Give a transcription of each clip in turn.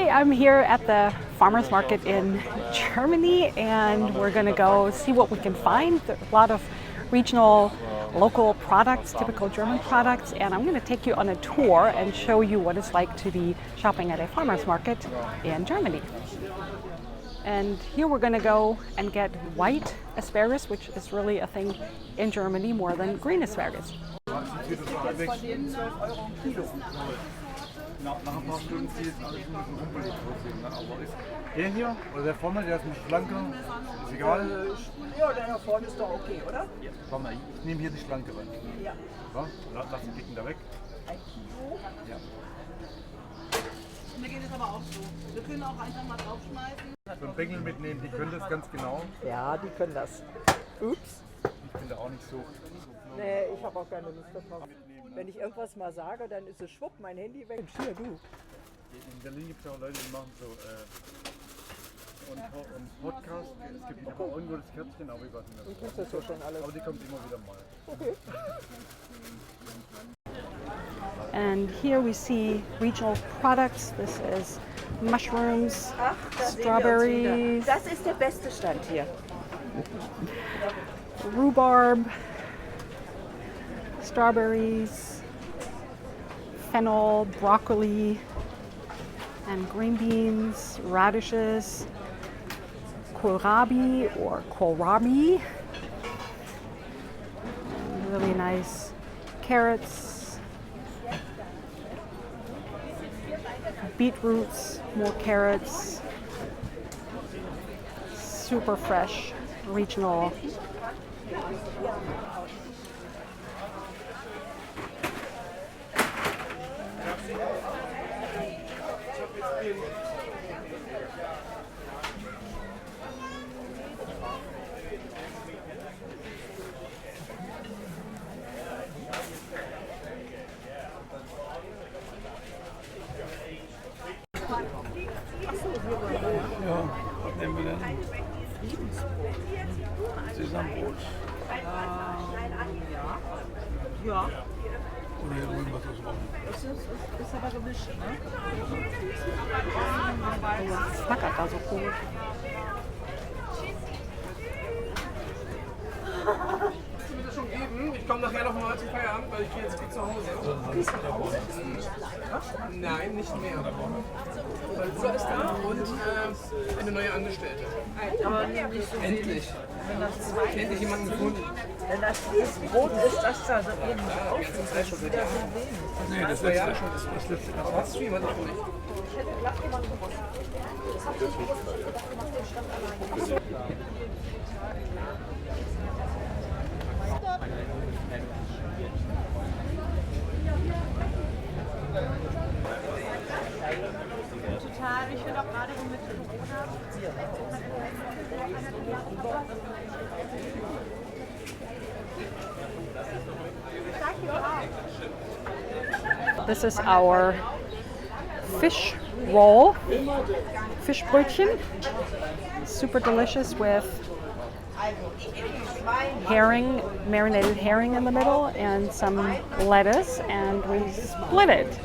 Today I'm here at the farmers market in Germany, and we're going to go see what we can find. There are a lot of regional, local products, typical German products, and I'm going to take you on a tour and show you what it's like to be shopping at a farmers market in Germany. And here we're going to go and get white asparagus, which is really a thing in Germany more than green asparagus. Nach ein paar Stunden sieht es alles ein bisschen rumpelig aussehen. Aber ist der hier oder der vorne, der ist ein schlanker, ist egal? Ja, der da vorne ist doch okay, oder? Ja. Komm mal, ich nehme hier die schlanke rein. Ja. So, lass den dicken da weg. 1 Kilo. Ja. Mir geht es aber auch so. Wir können auch einfach mal draufschmeißen. So einen Bengel mitnehmen, die können das ganz genau. Ja, die können das. Ups. Ich bin da auch nicht so. Nee, ich habe auch keine Lust drauf. Wenn ich irgendwas mal sage, dann ist es schwupp, mein Handy weg. Hier, du. In Berlin gibt es auch Leute, die machen so und Podcast. Es gibt aber irgendwo das Kärtchen, aber ich weiß nicht mehr. Ich wusste das ja schon alles. Aber die kommt immer wieder mal. Okay. And here we see regional products. This is mushrooms, strawberries, Das ist der beste Stand hier. rhubarb, strawberries, fennel, broccoli, and green beans, radishes, kohlrabi or kohlrabi, and really nice carrots, beetroots, more carrots, super fresh, regional. Ja, was nehmen wir denn? Sesambrot. Ja. Oder hier drüben was draus machen. Das ist aber gemischt, ne? Das flackert da so komisch. Kannst du mir das schon geben? Ich komme nachher noch mal zum Feierabend, weil ich gehe jetzt kurz nach Hause. Nein, nicht mehr. Mein Bruder ist da und eine neue Angestellte. Aber nicht so Endlich. Endlich jemanden gefunden. Wenn das dieses Brot ist, das da so eben drauf ist, Das ist schon seit Jahren. Nee, das Ja, letzte. schon. Das letzte. Was Stream hatte ich noch nicht. Total, ich finde auch gerade so mit Corona. This is our fish roll, Fischbrötchen, super delicious with herring, marinated herring in the middle and some lettuce, and we split it.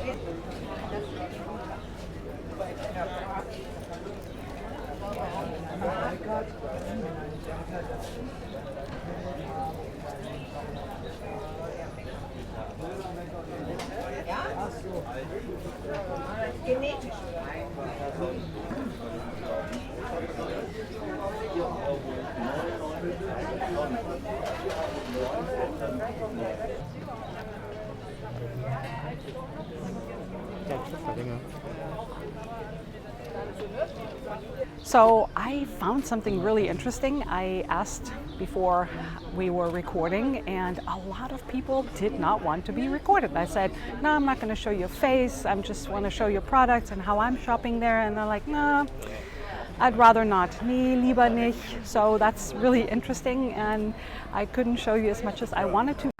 genetisch. So I found something really interesting. I asked before we were recording, and a lot of people did not want to be recorded. I said, no, I'm not going to show your face. I just want to show your products and how I'm shopping there. And they're like, no, I'd rather not. Nee, lieber nicht. So that's really interesting, and I couldn't show you as much as I wanted to.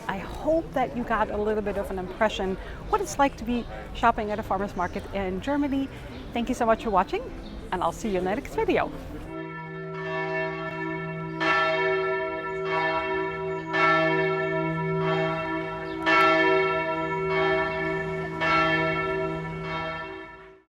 I hope that you got a little bit of an impression what it's like to be shopping at a farmer's market in Germany. Thank you so much for watching, and I'll see you in the next video.